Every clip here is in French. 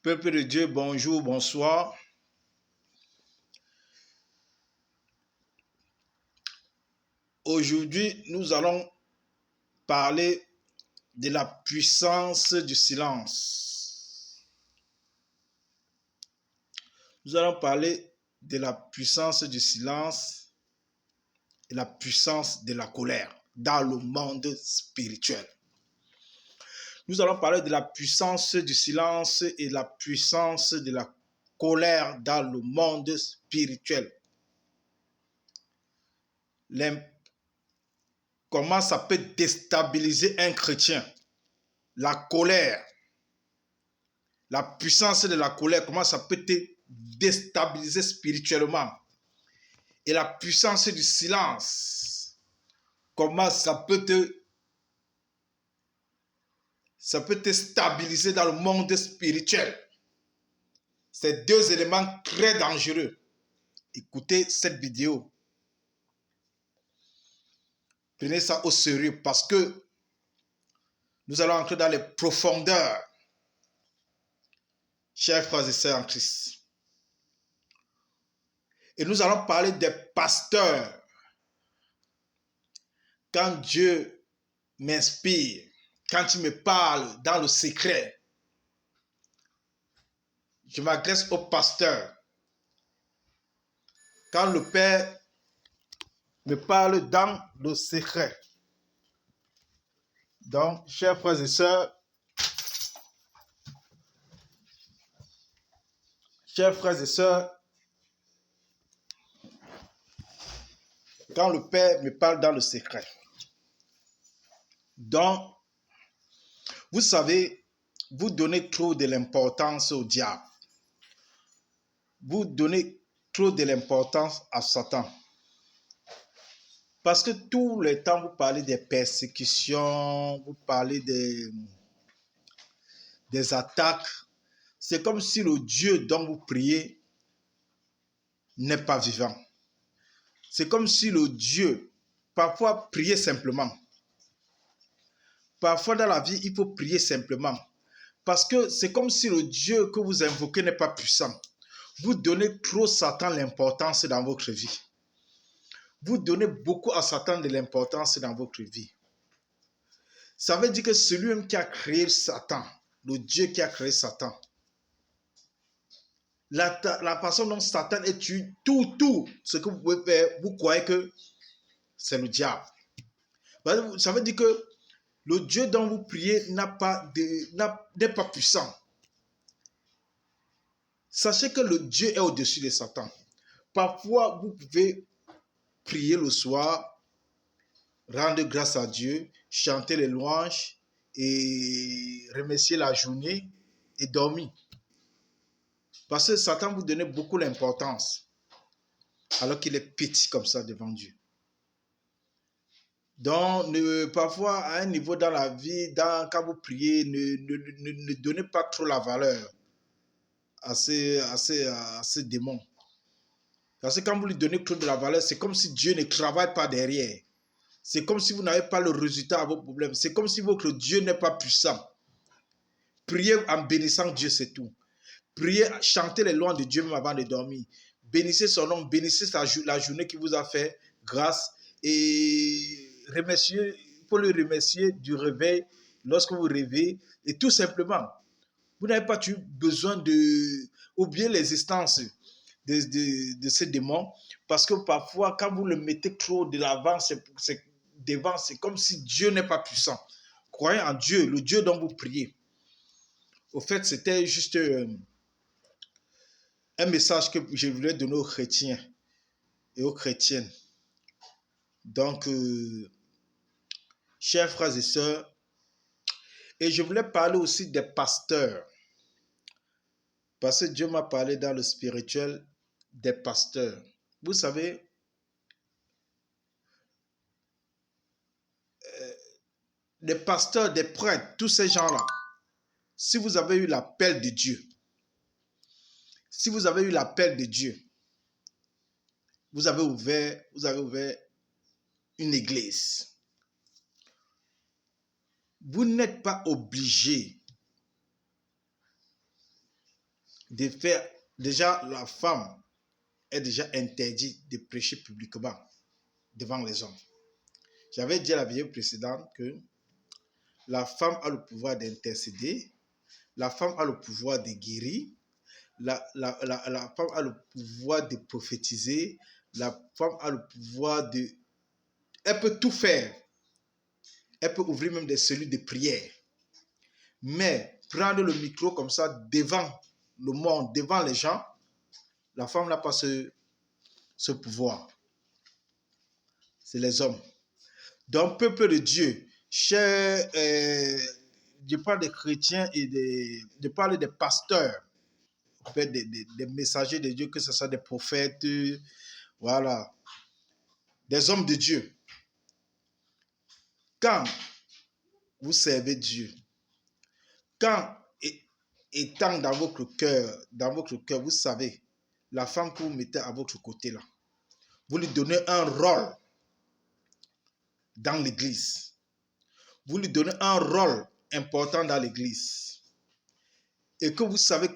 Peuple de Dieu, bonjour, bonsoir. Aujourd'hui, nous allons parler de la puissance du silence. Nous allons parler de la puissance du silence et la puissance de la colère dans le monde spirituel. Nous allons parler de la puissance du silence et la puissance de la colère dans le monde spirituel. Comment ça peut déstabiliser un chrétien? La colère, la puissance de la colère, comment ça peut te déstabiliser spirituellement? Et la puissance du silence, comment ça peut te stabiliser dans le monde spirituel? Ces deux éléments très dangereux. Écoutez cette vidéo. Prenez ça au sérieux parce que nous allons entrer dans les profondeurs, chers frères et sœurs en Christ. Et nous allons parler des pasteurs. Quand Dieu m'inspire, quand il me parle dans le secret, je m'adresse au pasteur. Quand le Père me parle dans le secret. Donc, chers frères et sœurs, quand le Père me parle dans le secret. Donc, vous savez, vous donnez trop de l'importance au diable. Vous donnez trop de l'importance à Satan. Parce que tout le temps, vous parlez des persécutions, vous parlez des attaques. C'est comme si le Dieu dont vous priez n'est pas vivant. C'est comme si le Dieu, parfois prier simplement. Parfois dans la vie, il faut prier simplement. Parce que c'est comme si le Dieu que vous invoquez n'est pas puissant. Vous donnez trop Satan l'importance dans votre vie. Vous donnez beaucoup à Satan de l'importance dans votre vie. Ça veut dire que celui-même qui a créé Satan, le Dieu qui a créé Satan, la façon dont Satan est tué, tout ce que vous pouvez faire, vous croyez que c'est le diable. Ça veut dire que le Dieu dont vous priez n'est pas puissant. Sachez que le Dieu est au-dessus de Satan. Parfois, vous pouvez prier le soir, rendre grâce à Dieu, chanter les louanges et remercier la journée et dormir. Parce que Satan vous donne beaucoup d'importance alors qu'il est petit comme ça devant Dieu. Donc, parfois, à un niveau dans la vie, quand vous priez, ne donnez pas trop la valeur à ces démons. Parce que quand vous lui donnez trop de la valeur, c'est comme si Dieu ne travaille pas derrière. C'est comme si vous n'avez pas le résultat à vos problèmes. C'est comme si votre Dieu n'est pas puissant. Priez en bénissant Dieu, c'est tout. Priez, chantez les louanges de Dieu même avant de dormir. Bénissez son nom, bénissez la journée qui vous a fait grâce et remerciez, il faut le remercier du réveil lorsque vous rêvez et tout simplement. Vous n'avez pas eu besoin d'oublier l'existence de ces démons parce que parfois quand vous le mettez trop de l'avant, c'est comme si Dieu n'est pas puissant. Croyez en Dieu, le Dieu dont vous priez. Au fait, c'était juste un message que je voulais donner aux chrétiens et aux chrétiennes. Donc, chers frères et sœurs, et je voulais parler aussi des pasteurs. Parce que Dieu m'a parlé dans le spirituel des pasteurs. Vous savez, les pasteurs, des prêtres, tous ces gens-là, si vous avez eu l'appel de Dieu, vous avez ouvert une église. Vous n'êtes pas obligé de faire, déjà la femme est déjà interdite de prêcher publiquement devant les hommes. J'avais dit à la vidéo précédente que la femme a le pouvoir d'intercéder, la femme a le pouvoir de guérir, la femme a le pouvoir de prophétiser, la femme a le pouvoir de... Elle peut tout faire. Elle peut ouvrir même des cellules de prière. Mais prendre le micro comme ça devant le monde, devant les gens, la femme n'a pas ce pouvoir. C'est les hommes. Donc, peuple de Dieu, cher, je parle des chrétiens et je parle des pasteurs, des messagers de Dieu, que ce soit des prophètes, voilà, des hommes de Dieu. Quand vous servez Dieu, quand étant dans votre cœur, vous savez, la femme que vous mettez à votre côté là, vous lui donnez un rôle dans l'église. Vous lui donnez un rôle important dans l'église. Et que vous savez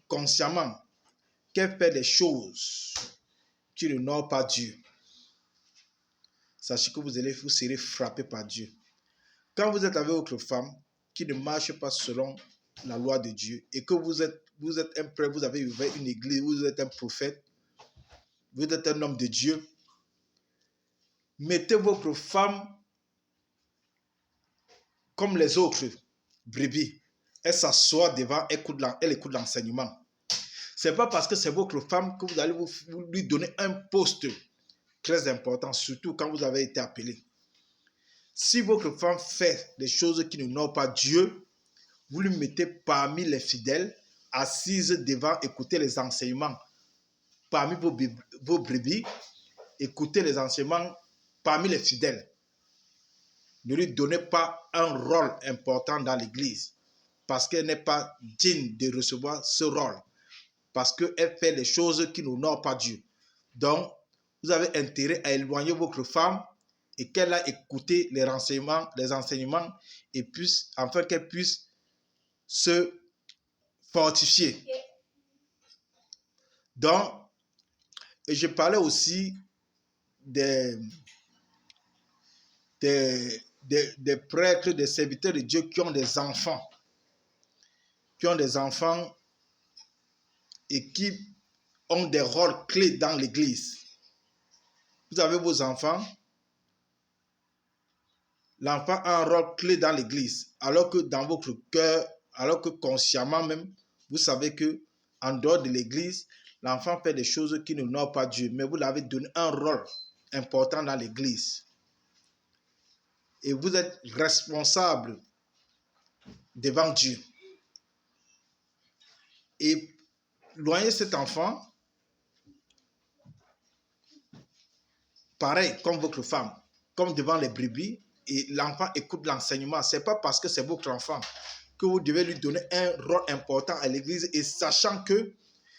consciemment qu'elle fait des choses qui n'honorent pas Dieu. Sachez que vous serez frappé par Dieu. Quand vous êtes avec votre femme qui ne marche pas selon la loi de Dieu et que vous êtes un prêtre, vous avez ouvert une église, vous êtes un prophète, vous êtes un homme de Dieu, mettez votre femme comme les autres brebis. Elle s'assoit devant, elle écoute l'enseignement. Ce n'est pas parce que c'est votre femme que vous allez lui donner un poste très important, surtout quand vous avez été appelé. Si votre femme fait des choses qui n'honorent pas Dieu, vous lui mettez parmi les fidèles, assise devant, écouter les enseignements parmi vos brebis, écoutez les enseignements parmi les fidèles. Ne lui donnez pas un rôle important dans l'église parce qu'elle n'est pas digne de recevoir ce rôle, parce qu'elle fait des choses qui n'honorent pas Dieu. Donc, vous avez intérêt à éloigner votre femme et qu'elle a écouté les enseignements et puisse, afin qu'elle puisse se fortifier. Donc, et je parlais aussi des prêtres, des serviteurs de Dieu qui ont des enfants. Et qui ont des rôles clés dans l'église. Vous avez vos enfants. L'enfant a un rôle clé dans l'église. Alors que dans votre cœur, alors que consciemment même, vous savez que en dehors de l'église, l'enfant fait des choses qui n'honorent pas Dieu. Mais vous l'avez donné un rôle important dans l'église. Et vous êtes responsable devant Dieu. Et éloignez cet enfant, pareil comme votre femme, comme devant les brebis, et l'enfant écoute l'enseignement. Ce n'est pas parce que c'est votre enfant que vous devez lui donner un rôle important à l'église, et sachant que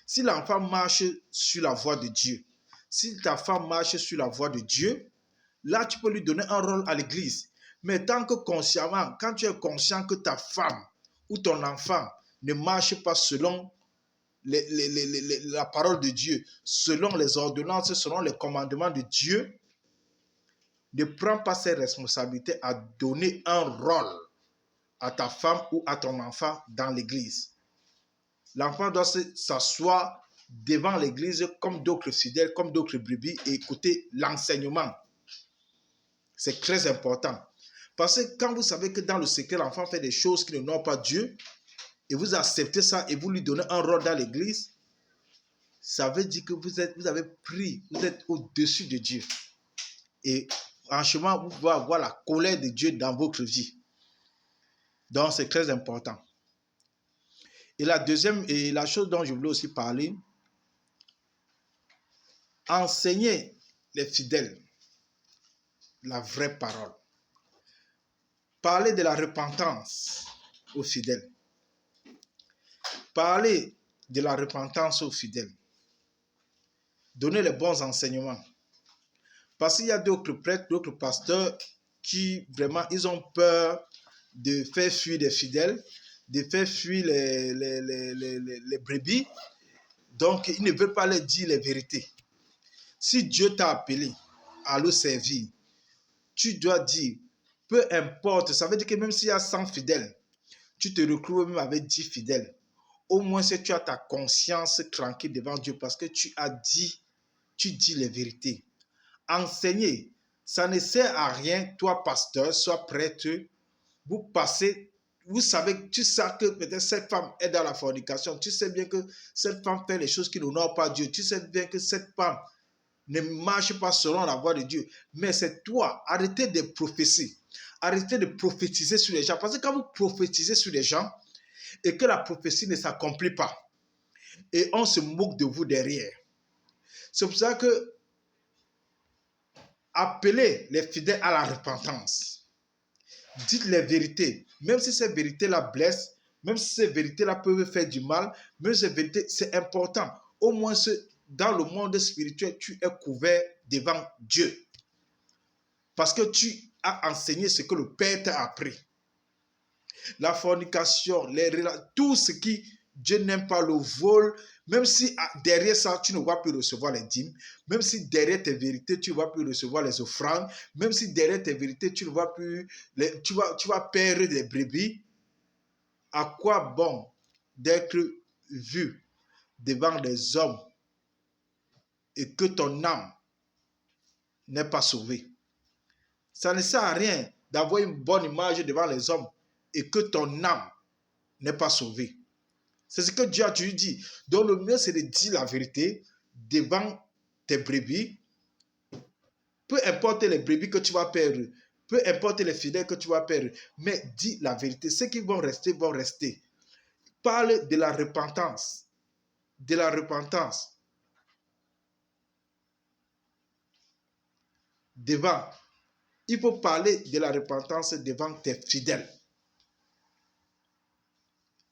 si l'enfant marche sur la voie de Dieu, si ta femme marche sur la voie de Dieu, là tu peux lui donner un rôle à l'église. Mais tant que consciemment, quand tu es conscient que ta femme ou ton enfant ne marche pas selon la parole de Dieu, selon les ordonnances, selon les commandements de Dieu, ne prends pas ses responsabilités à donner un rôle à ta femme ou à ton enfant dans l'église. L'enfant doit s'asseoir devant l'église comme d'autres fidèles, comme d'autres brebis, et écouter l'enseignement. C'est très important. Parce que quand vous savez que dans le secret, l'enfant fait des choses qui n'honorent pas Dieu, et vous acceptez ça et vous lui donnez un rôle dans l'église, ça veut dire que vous êtes au-dessus de Dieu. Et franchement, vous pouvez avoir la colère de Dieu dans votre vie. Donc, c'est très important. Et la chose dont je voulais aussi parler, enseigner les fidèles la vraie parole. Parler de la repentance aux fidèles. Parler de la repentance aux fidèles. Donner les bons enseignements. Parce qu'il y a d'autres prêtres, d'autres pasteurs qui vraiment, ils ont peur de faire fuir des fidèles. de faire fuir les brebis. Donc, il ne veut pas leur dire les vérités. Si Dieu t'a appelé à le servir, tu dois dire, peu importe, ça veut dire que même s'il y a 100 fidèles, tu te retrouves même avec 10 fidèles. Au moins, si tu as ta conscience tranquille devant Dieu parce que tu dis les vérités. Enseigner, ça ne sert à rien, toi pasteur, soit prêtre, vous passez, vous savez, tu sais que peut-être cette femme est dans la fornication, tu sais bien que cette femme fait les choses qui n'honorent pas Dieu, tu sais bien que cette femme ne marche pas selon la voie de Dieu, mais c'est toi, arrêtez de prophéties, arrêtez de prophétiser sur les gens, parce que quand vous prophétisez sur les gens et que la prophétie ne s'accomplit pas, et on se moque de vous derrière, c'est pour ça que appelez les fidèles à la repentance. Dites les vérités, même si ces vérités-là blessent, même si ces vérités-là peuvent faire du mal, même si ces vérités, c'est important. Au moins, dans le monde spirituel, tu es couvert devant Dieu. Parce que tu as enseigné ce que le Père t'a appris. La fornication, tout ce qui Dieu n'aime pas, le vol, même si derrière ça, tu ne vas plus recevoir les dîmes, même si derrière tes vérités, tu ne vas plus recevoir les offrandes, même si derrière tes vérités, tu ne vas plus, tu vas perdre des brebis, à quoi bon d'être vu devant des hommes et que ton âme n'est pas sauvée? Ça ne sert à rien d'avoir une bonne image devant les hommes et que ton âme n'est pas sauvée. C'est ce que Dieu a toujours dit. Donc le mieux, c'est de dire la vérité devant tes brebis. Peu importe les brebis que tu vas perdre, peu importe les fidèles que tu vas perdre, mais dis la vérité. Ceux qui vont rester, vont rester. Parle de la repentance. De la repentance. Devant. Il faut parler de la repentance devant tes fidèles.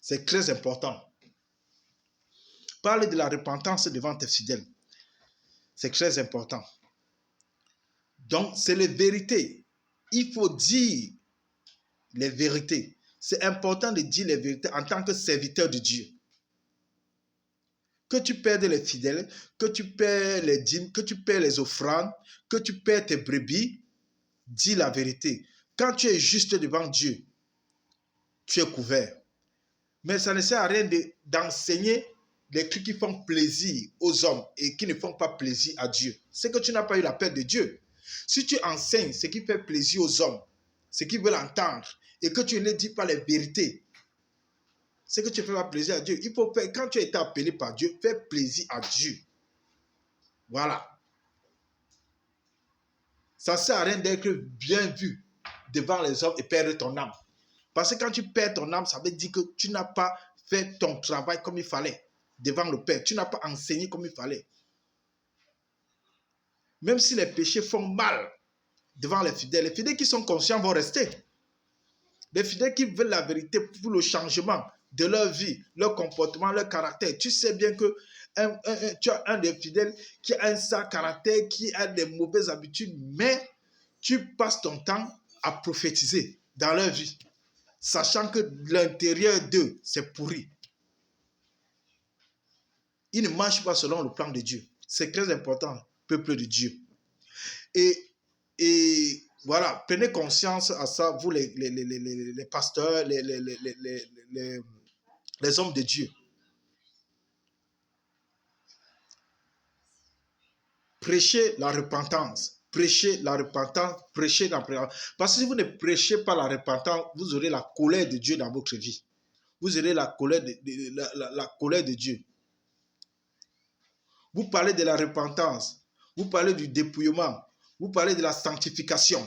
C'est très important. Parle de la repentance devant tes fidèles. C'est très important. Donc, c'est les vérités. Il faut dire les vérités. C'est important de dire les vérités en tant que serviteur de Dieu. Que tu perdes les fidèles, que tu perds les dîmes, que tu perds les offrandes, que tu perds tes brebis, dis la vérité. Quand tu es juste devant Dieu, tu es couvert. Mais ça ne sert à rien d'enseigner les trucs qui font plaisir aux hommes et qui ne font pas plaisir à Dieu. C'est que tu n'as pas eu l'appel de Dieu. Si tu enseignes ce qui fait plaisir aux hommes, ce qu'ils veulent entendre, et que tu ne dis pas les vérités, c'est que tu ne fais pas plaisir à Dieu. Il faut faire, quand tu as été appelé par Dieu, fais plaisir à Dieu. Voilà. Ça ne sert à rien d'être bien vu devant les hommes et perdre ton âme. Parce que quand tu perds ton âme, ça veut dire que tu n'as pas fait ton travail comme il fallait devant le Père. Tu n'as pas enseigné comme il fallait. Même si les péchés font mal devant les fidèles qui sont conscients vont rester. Les fidèles qui veulent la vérité pour le changement de leur vie, leur comportement, leur caractère. Tu sais bien que tu as un des fidèles qui a un sale caractère, qui a des mauvaises habitudes, mais tu passes ton temps à prophétiser dans leur vie, sachant que l'intérieur d'eux, c'est pourri. Ils ne marchent pas selon le plan de Dieu. C'est très important, peuple de Dieu. Et voilà, prenez conscience à ça, vous les pasteurs, les hommes de Dieu. Prêchez la repentance. Prêchez la repentance, prêchez la repentance. Parce que si vous ne prêchez pas la repentance, vous aurez la colère de Dieu dans votre vie. Vous aurez la colère la colère de Dieu. Vous parlez de la repentance, vous parlez du dépouillement, vous parlez de la sanctification.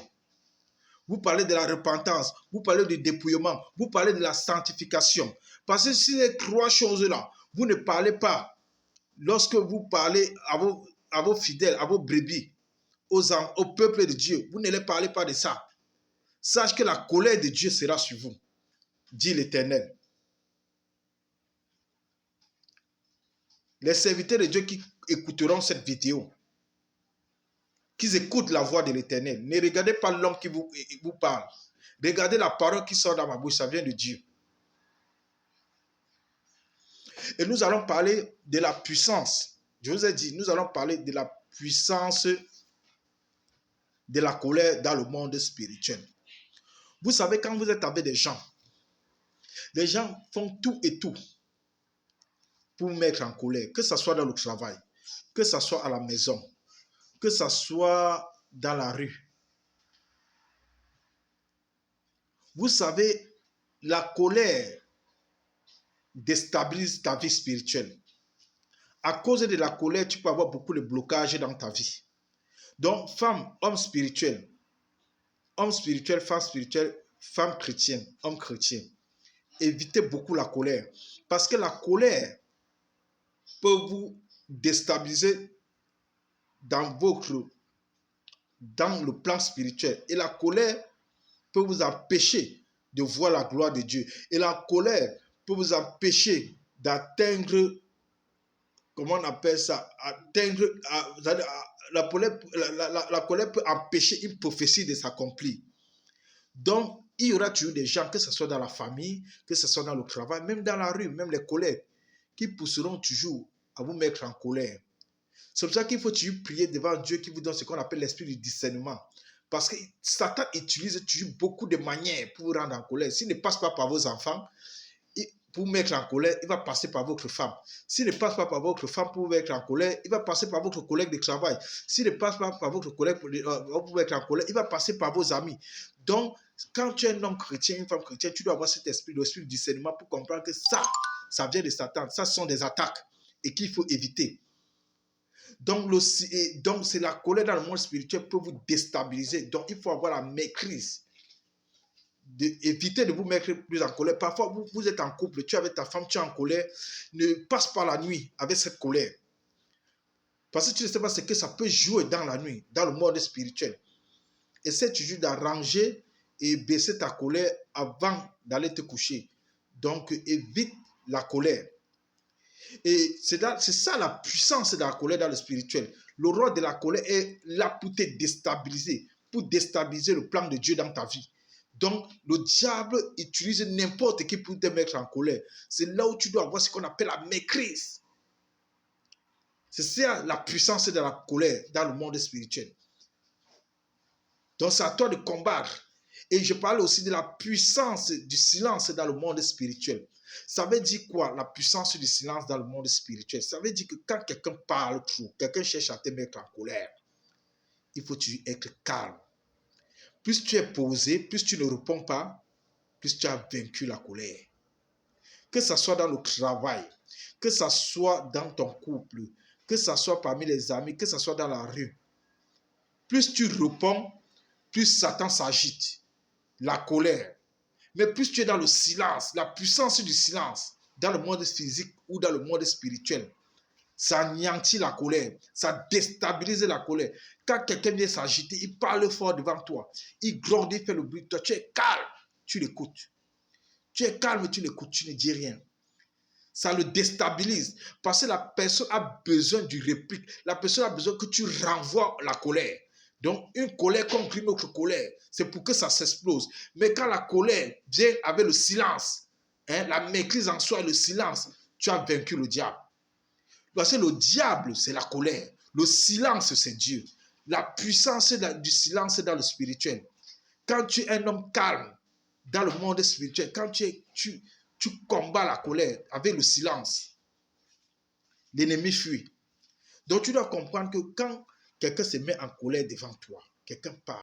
Vous parlez de la repentance, vous parlez du dépouillement, vous parlez de la sanctification. Parce que si les trois choses-là, vous ne parlez pas, lorsque vous parlez à vos fidèles, à vos brebis, au peuple de Dieu, vous ne les parlez pas de ça. Sache que la colère de Dieu sera sur vous, dit l'Éternel. Les serviteurs de Dieu qui écouteront cette vidéo, qu'ils écoutent la voix de l'Éternel. Ne regardez pas l'homme qui vous parle. Regardez la parole qui sort dans ma bouche, ça vient de Dieu. Et nous allons parler de la puissance. Je vous ai dit, nous allons parler de la puissance de la colère dans le monde spirituel. Vous savez, quand vous êtes avec des gens, les gens font tout et tout pour vous mettre en colère, que ce soit dans le travail, que ce soit à la maison, que ce soit dans la rue. Vous savez, la colère déstabilise ta vie spirituelle. À cause de la colère, tu peux avoir beaucoup de blocages dans ta vie. Donc, femme, homme spirituel, femme chrétienne, homme chrétien, évitez beaucoup la colère. Parce que la colère peut vous déstabiliser dans le plan spirituel. Et la colère peut vous empêcher de voir la gloire de Dieu. Et la colère peut vous empêcher d'atteindre, comment on appelle ça, la colère peut empêcher une prophétie de s'accomplir. Donc, il y aura toujours des gens, que ce soit dans la famille, que ce soit dans le travail, même dans la rue, même les collègues, qui pousseront toujours à vous mettre en colère. C'est pour ça qu'il faut toujours prier devant Dieu qui vous donne ce qu'on appelle l'esprit du discernement. Parce que Satan utilise toujours beaucoup de manières pour vous rendre en colère. S'il ne passe pas par vos enfants, pour vous mettre en colère, il va passer par votre femme. S'il ne passe pas par votre femme pour vous mettre en colère, il va passer par votre collègue de travail. S'il ne passe pas par votre collègue pour vous mettre en colère, il va passer par vos amis. Donc, quand tu es un homme chrétien, une femme chrétienne, tu dois avoir cet esprit, l'esprit du discernement pour comprendre que ça vient de Satan. Ça, ce sont des attaques et qu'il faut éviter. Donc, c'est la colère dans le monde spirituel pour vous déstabiliser. Donc, il faut avoir la maîtrise. Évitez de vous mettre plus en colère. Parfois, vous êtes en couple, tu es avec ta femme, tu es en colère. Ne passe pas la nuit avec cette colère. Parce que tu ne sais pas ce que ça peut jouer dans la nuit, dans le monde spirituel. Essaie toujours d'arranger et baisser ta colère avant d'aller te coucher. Donc, évite la colère. Et c'est ça la puissance de la colère dans le spirituel. Le rôle de la colère est là pour te déstabiliser, pour déstabiliser le plan de Dieu dans ta vie. Donc, le diable utilise n'importe qui pour te mettre en colère. C'est là où tu dois avoir ce qu'on appelle la maîtrise. C'est ça la puissance de la colère dans le monde spirituel. Donc, c'est à toi de combattre. Et je parle aussi de la puissance du silence dans le monde spirituel. Ça veut dire quoi, la puissance du silence dans le monde spirituel? Ça veut dire que quand quelqu'un parle trop, quelqu'un cherche à te mettre en colère, il faut toujours être calme. Plus tu es posé, plus tu ne réponds pas, plus tu as vaincu la colère. Que ce soit dans le travail, que ce soit dans ton couple, que ce soit parmi les amis, que ce soit dans la rue. Plus tu réponds, plus Satan s'agite. La colère. Mais plus tu es dans le silence, la puissance du silence, dans le monde physique ou dans le monde spirituel, ça anéantit la colère, ça déstabilise la colère. Quand quelqu'un vient s'agiter, il parle fort devant toi, il gronde, il fait le bruit, toi tu es calme, tu l'écoutes. Tu es calme, tu l'écoutes, tu ne dis rien. Ça le déstabilise parce que la personne a besoin du réplique, la personne a besoin que tu renvoies la colère. Donc, une colère contre une autre colère, c'est pour que ça s'explose. Mais quand la colère vient avec le silence, la maîtrise en soi et le silence, tu as vaincu le diable. Parce que le diable, c'est la colère. Le silence, c'est Dieu. La puissance du silence dans le spirituel. Quand tu es un homme calme dans le monde spirituel, quand tu combats la colère avec le silence, l'ennemi fuit. Donc, tu dois comprendre que quand quelqu'un se met en colère devant toi, quelqu'un parle,